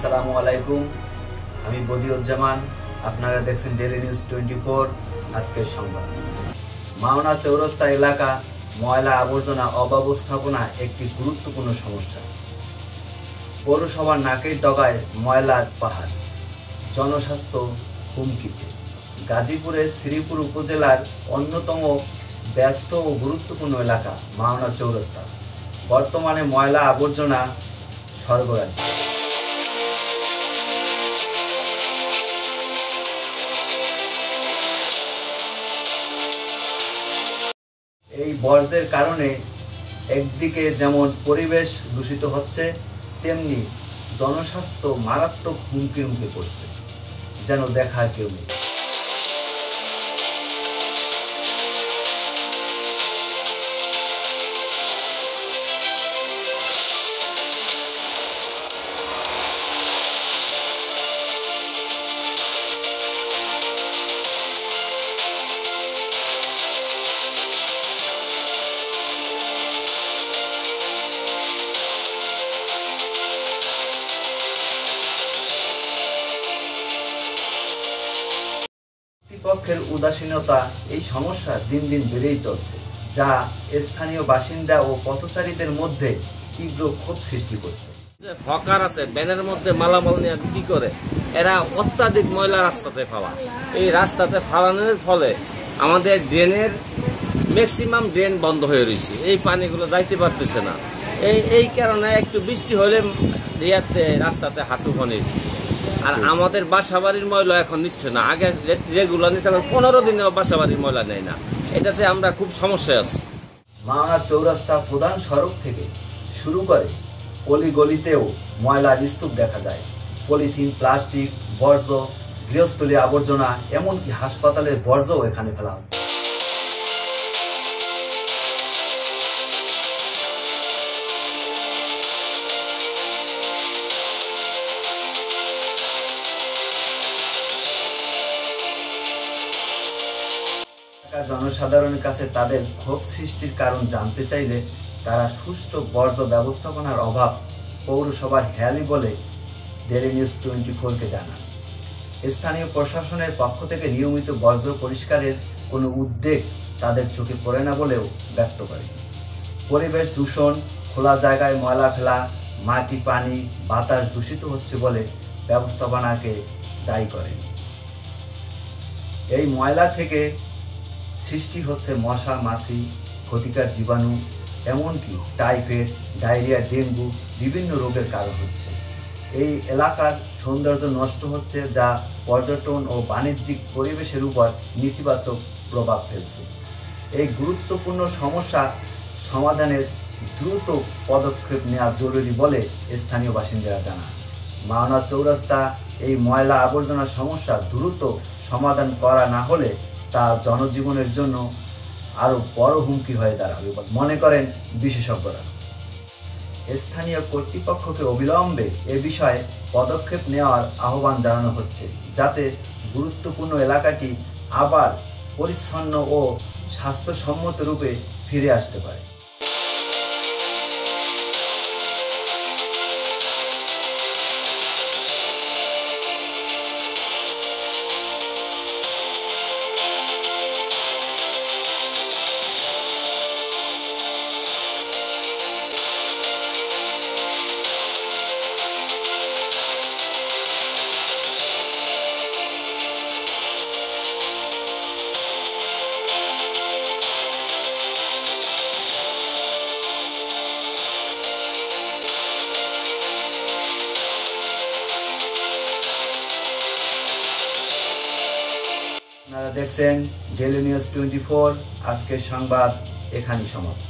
আসসালামু আলাইকুম, আমি বদিউজ্জামান। আপনারা দেখছেন ডেইলি নিউজ 24। আজকের সংবাদ। মাওনা চৌরাস্তা এলাকা ময়লা আবর্জনা অব্যবস্থাপনা একটি গুরুত্বপূর্ণ সমস্যা। পৌরসভার নাকের ডগায় ময়লার পাহাড়, জনস্বাস্থ্য হুমকিতে। গাজীপুরের শ্রীপুর উপজেলার অন্যতম ব্যস্ত ও গুরুত্বপূর্ণ এলাকা মাওনা চৌরাস্তা বর্তমানে ময়লা আবর্জনা স্বর্গরাজ্য। এই বর্জ্যের কারণে একদিকে যেমন পরিবেশ দূষিত হচ্ছে, তেমনি জনস্বাস্থ্য মারাত্মক হুমকির মুখে পড়ছে, যেন দেখার কেউ নেই। কর্তৃপক্ষের উদাসীনতা এই সমস্যা দিন দিন বেড়েই চলছে, যা স্থানীয় বাসিন্দা ও পথচারীদের মধ্যে তীব্র ক্ষোভ সৃষ্টি করছে। হকার আছে, ব্যানের মধ্যে মালামাল নিয়ে বিক্রি করে, এরা অত্যাধিক ময়লা রাস্তাতে ফেলা। এই রাস্তাতে ফেলানোর ফলে আমাদের ড্রেনের ম্যাক্সিমাম ড্রেন বন্ধ হয়ে রয়েছে, এই পানিগুলো যাইতে পারতেছে না। এই কারণে একটু বৃষ্টি হলে রাস্তাতে হাঁটু পানি। আর আমাদের বাসাবাড়ির ময়লা এখন নিচ্ছে না, আগে রেগুলার নিতে 15 দিনেও বাসাবাড়ির ময়লা নেয় না। এটাতে আমরা খুব সমস্যায় আছি। মাওনা চৌরাস্তা প্রধান সড়ক থেকে শুরু করে অলিগলিতেও ময়লার স্তূপ দেখা যায়। পলিথিন, প্লাস্টিক, বর্জ্য, গৃহস্থলী আবর্জনা, এমনকি হাসপাতালের বর্জ্যও এখানে ফেলা হচ্ছে। জনসাধারণের কাছে তাদের ক্ষোভ সৃষ্টির কারণ জানতে চাইলে তারা সুষ্ঠু বর্জ্য ব্যবস্থাপনার অভাব পৌরসভার হেয়ালি বলে ডেইলি নিউজ 24-কে জানান। স্থানীয় প্রশাসনের পক্ষ থেকে নিয়মিত বর্জ্য পরিষ্কারের কোনো উদ্যোগ তাদের চোখে পড়ে না বলেও ব্যক্ত করে। পরিবেশ দূষণ, খোলা জায়গায় ময়লা ফেলা, মাটি, পানি, বাতাস দূষিত হচ্ছে বলে ব্যবস্থাপনাকে দায়ী করে। এই ময়লা থেকে সৃষ্টি হচ্ছে মশা, মাছি, ক্ষতিকর জীবাণু, এমনকি টাইফয়েড, ডায়রিয়া, ডেঙ্গু বিভিন্ন রোগের কারণ হচ্ছে। এই এলাকার সৌন্দর্য নষ্ট হচ্ছে, যা পর্যটন ও বাণিজ্যিক পরিবেশের উপর নেতিবাচক প্রভাব ফেলছে। এই গুরুত্বপূর্ণ সমস্যা সমাধানের দ্রুত পদক্ষেপ নেওয়া জরুরি বলে স্থানীয় বাসিন্দারা জানান। মাওনা চৌরাস্তা এই ময়লা আবর্জনা সমস্যা দ্রুত সমাধান করা না হলে তা জনজীবনের জন্য আরো বড় হুমকি হয়ে দাঁড়াবে মনে করেন বিশেষজ্ঞরা। স্থানীয় কর্তৃপক্ষকে অবিলম্বে এ বিষয়ে পদক্ষেপ নেওয়ার আহ্বান জানানো হচ্ছে, যাতে গুরুত্বপূর্ণ এলাকাটি আবার পরিচ্ছন্ন ও স্বাস্থ্যসম্মত রূপে ফিরে আসতে পারে। আপনারা দেখছেন ডেইলি নিউজ 24। আজকের সংবাদ এখানেই সমাপ্ত।